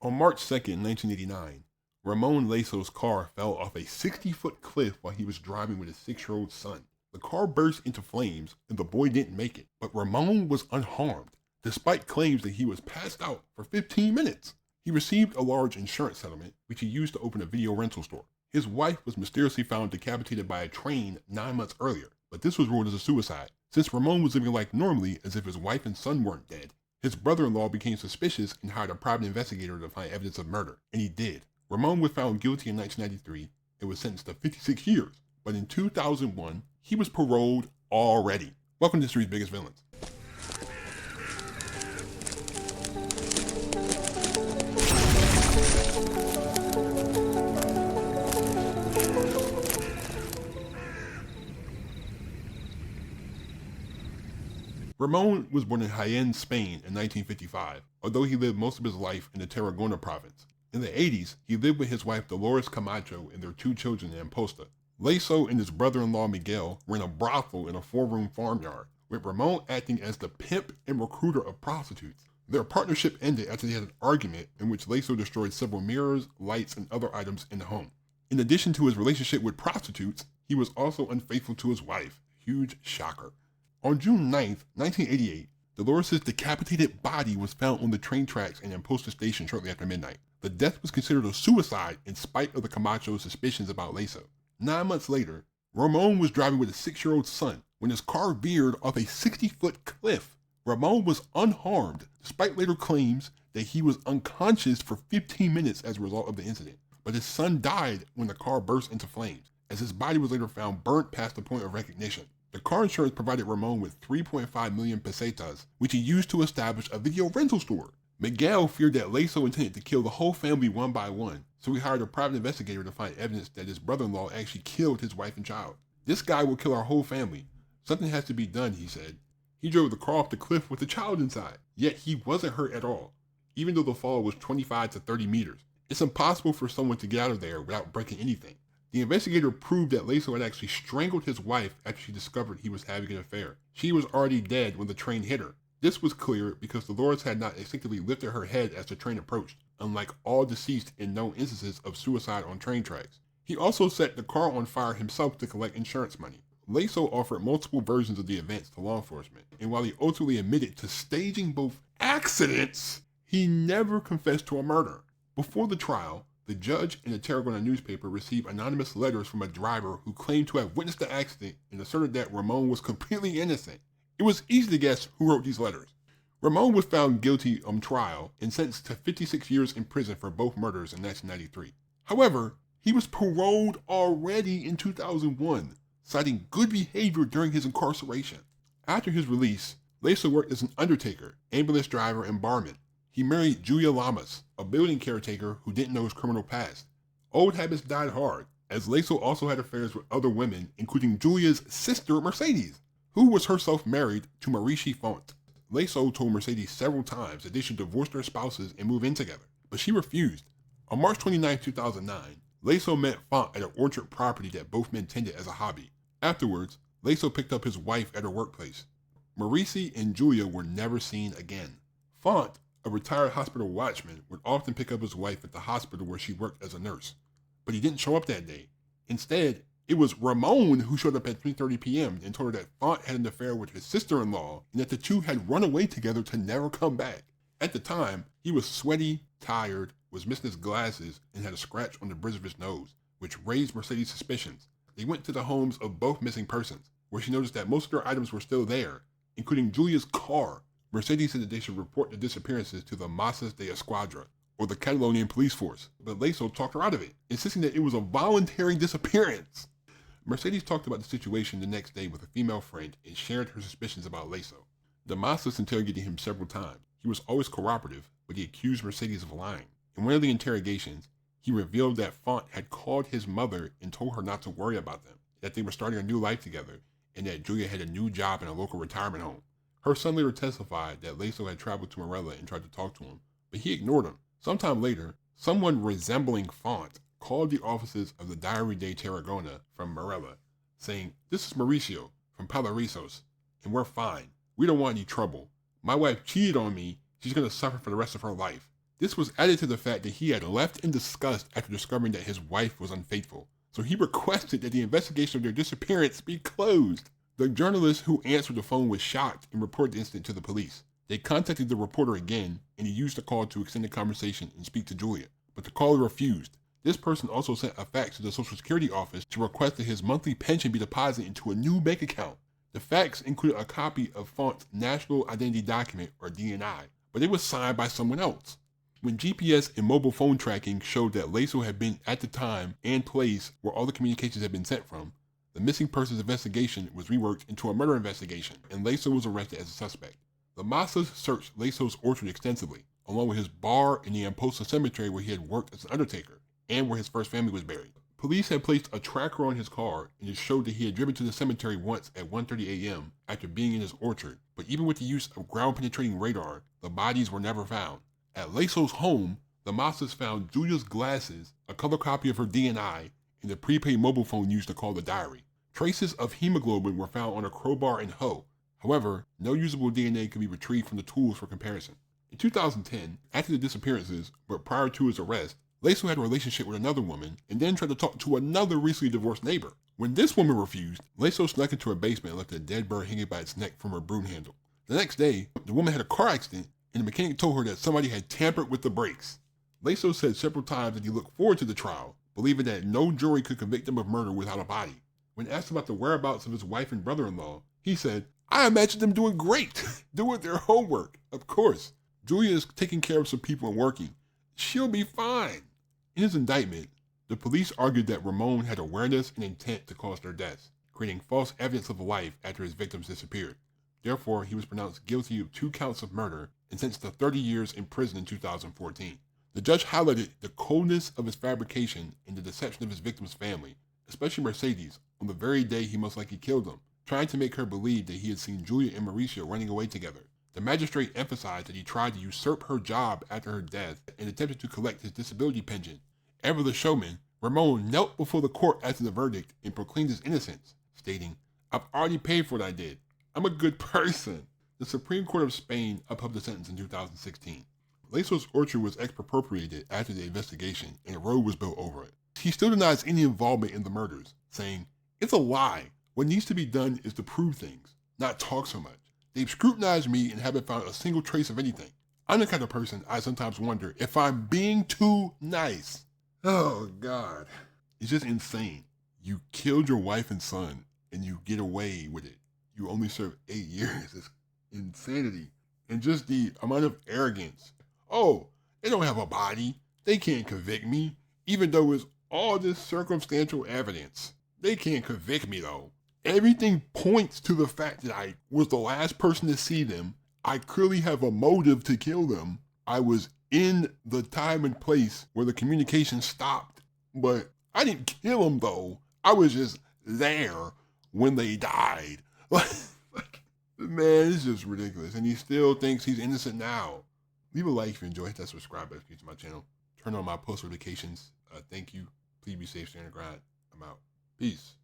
On March 2nd, 1989, Ramon Laso's car fell off a 60-foot cliff while he was driving with his 6-year-old son. The car burst into flames and the boy didn't make it, but Ramon was unharmed, despite claims that he was passed out for 15 minutes. He received a large insurance settlement, which he used to open a video rental store. His wife was mysteriously found decapitated by a train 9 months earlier, but this was ruled as a suicide, since Ramon was living life normally as if his wife and son weren't dead. His brother-in-law became suspicious and hired a private investigator to find evidence of murder, and he did. Ramon was found guilty in 1993 and was sentenced to 56 years, but in 2001, he was paroled already. Welcome to History's Biggest Villains. Ramon was born in Jaén, Spain in 1955, although he lived most of his life in the Tarragona province. In the 80s, he lived with his wife Dolores Camacho and their 2 children in Amposta. Laso and his brother-in-law Miguel ran a brothel in a 4-room farmyard, with Ramon acting as the pimp and recruiter of prostitutes. Their partnership ended after they had an argument in which Laso destroyed several mirrors, lights, and other items in the home. In addition to his relationship with prostitutes, he was also unfaithful to his wife. Huge shocker. On June 9, 1988, Dolores' decapitated body was found on the train tracks in Amposta Station shortly after midnight. The death was considered a suicide in spite of the Camacho's suspicions about Laso. 9 months later, Ramon was driving with his 6-year-old son when his car veered off a 60-foot cliff. Ramon was unharmed, despite later claims that he was unconscious for 15 minutes as a result of the incident. But his son died when the car burst into flames, as his body was later found burnt past the point of recognition. The car insurance provided Ramon with 3.5 million pesetas, which he used to establish a video rental store. Miguel feared that Laso intended to kill the whole family one by one, so he hired a private investigator to find evidence that his brother-in-law actually killed his wife and child. "This guy will kill our whole family. Something has to be done," he said. He drove the car off the cliff with the child inside, yet he wasn't hurt at all, even though the fall was 25 to 30 meters. It's impossible for someone to get out of there without breaking anything. The investigator proved that Laso had actually strangled his wife after she discovered he was having an affair. She was already dead when the train hit her. This was clear because Dolores had not instinctively lifted her head as the train approached, unlike all deceased in known instances of suicide on train tracks. He also set the car on fire himself to collect insurance money. Laso offered multiple versions of the events to law enforcement, and while he ultimately admitted to staging both accidents, he never confessed to a murder. Before the trial, the judge and the Tarragona newspaper received anonymous letters from a driver who claimed to have witnessed the accident and asserted that Ramon was completely innocent. It was easy to guess who wrote these letters. Ramon was found guilty on trial and sentenced to 56 years in prison for both murders in 1993. However, he was paroled already in 2001, citing good behavior during his incarceration. After his release, Laso worked as an undertaker, ambulance driver, and barman. He married Julia Lamas, a building caretaker who didn't know his criminal past. Old habits died hard, as Laso also had affairs with other women, including Julia's sister Mercedes, who was herself married to Maurici Font. Laso told Mercedes several times that they should divorce their spouses and move in together, but she refused. On March 29, 2009, Laso met Font at an orchard property that both men tended as a hobby. Afterwards, Laso picked up his wife at her workplace. Maurici and Julia were never seen again. Font, a retired hospital watchman, would often pick up his wife at the hospital where she worked as a nurse, but he didn't show up that day. Instead, it was Ramon who showed up at 3:30 p.m. and told her that Font had an affair with his sister-in-law and that the two had run away together to never come back. At the time, he was sweaty, tired, was missing his glasses, and had a scratch on the bridge of his nose, which raised Mercedes' suspicions. They went to the homes of both missing persons, where she noticed that most of their items were still there, including Julia's car. Mercedes said that they should report the disappearances to the Masas de Escuadra, or the Catalonian police force, but Laso talked her out of it, insisting that it was a voluntary disappearance. Mercedes talked about the situation the next day with a female friend and shared her suspicions about Laso. The Masas interrogated him several times. He was always cooperative, but he accused Mercedes of lying. In one of the interrogations, he revealed that Font had called his mother and told her not to worry about them, that they were starting a new life together, and that Julia had a new job in a local retirement home. Her son later testified that Laso had traveled to Morella and tried to talk to him, but he ignored him. Sometime later, someone resembling Font called the offices of the Diary de Tarragona from Morella, saying, "This is Mauricio from Palarisos, and we're fine. We don't want any trouble. My wife cheated on me. She's going to suffer for the rest of her life. This was added to the fact that he had left in disgust after discovering that his wife was unfaithful, so he requested that the investigation of their disappearance be closed. The journalist who answered the phone was shocked and reported the incident to the police. They contacted the reporter again, and he used the call to extend the conversation and speak to Julia, but the caller refused. This person also sent a fax to the Social Security office to request that his monthly pension be deposited into a new bank account. The fax included a copy of Font's National Identity Document, or DNI, but it was signed by someone else. When GPS and mobile phone tracking showed that Laso had been at the time and place where all the communications had been sent from, the missing persons investigation was reworked into a murder investigation, and Laso was arrested as a suspect. The Masas searched Laso's orchard extensively, along with his bar in the Amposta cemetery where he had worked as an undertaker, and where his first family was buried. Police had placed a tracker on his car, and it showed that he had driven to the cemetery once at 1:30 a.m. after being in his orchard, but even with the use of ground-penetrating radar, the bodies were never found. At Laso's home, the Masas found Julia's glasses, a color copy of her DNI, and the prepaid mobile phone used to call the diary. Traces of hemoglobin were found on a crowbar and hoe. However, no usable DNA could be retrieved from the tools for comparison. In 2010, after the disappearances, but prior to his arrest, Laso had a relationship with another woman and then tried to talk to another recently divorced neighbor. When this woman refused, Laso snuck into her basement and left a dead bird hanging by its neck from her broom handle. The next day, the woman had a car accident and the mechanic told her that somebody had tampered with the brakes. Laso said several times that he looked forward to the trial, believing that no jury could convict him of murder without a body. When asked about the whereabouts of his wife and brother-in-law, he said, "I imagine them doing great, doing their homework. Of course, Julia is taking care of some people and working. She'll be fine." In his indictment, the police argued that Ramon had awareness and intent to cause their deaths, creating false evidence of life after his victims disappeared. Therefore, he was pronounced guilty of 2 counts of murder and sentenced to 30 years in prison in 2014. The judge highlighted the coldness of his fabrication and the deception of his victim's family, especially Mercedes, on the very day he most likely killed them, trying to make her believe that he had seen Julia and Mauricio running away together. The magistrate emphasized that he tried to usurp her job after her death and attempted to collect his disability pension. Ever the showman, Ramon knelt before the court after the verdict and proclaimed his innocence, stating, "I've already paid for what I did. I'm a good person." The Supreme Court of Spain upheld the sentence in 2016. Laso's orchard was expropriated after the investigation and a road was built over it. He still denies any involvement in the murders, saying, "It's a lie. What needs to be done is to prove things, not talk so much. They've scrutinized me and haven't found a single trace of anything. I'm the kind of person I sometimes wonder if I'm being too nice." Oh, God. It's just insane. You killed your wife and son, and you get away with it. You only serve 8 years. It's insanity. And just the amount of arrogance. "Oh, they don't have a body. They can't convict me, even though it's all this circumstantial evidence. They can't convict me, though. Everything points to the fact that I was the last person to see them. I clearly have a motive to kill them. I was in the time and place where the communication stopped. But I didn't kill them, though. I was just there when they died." Man, it's just ridiculous. And he still thinks he's innocent now. Leave a like if you enjoy. Hit that subscribe button to my channel. Turn on my post notifications. Thank you. Please be safe, stay on the grind. I'm out. Peace.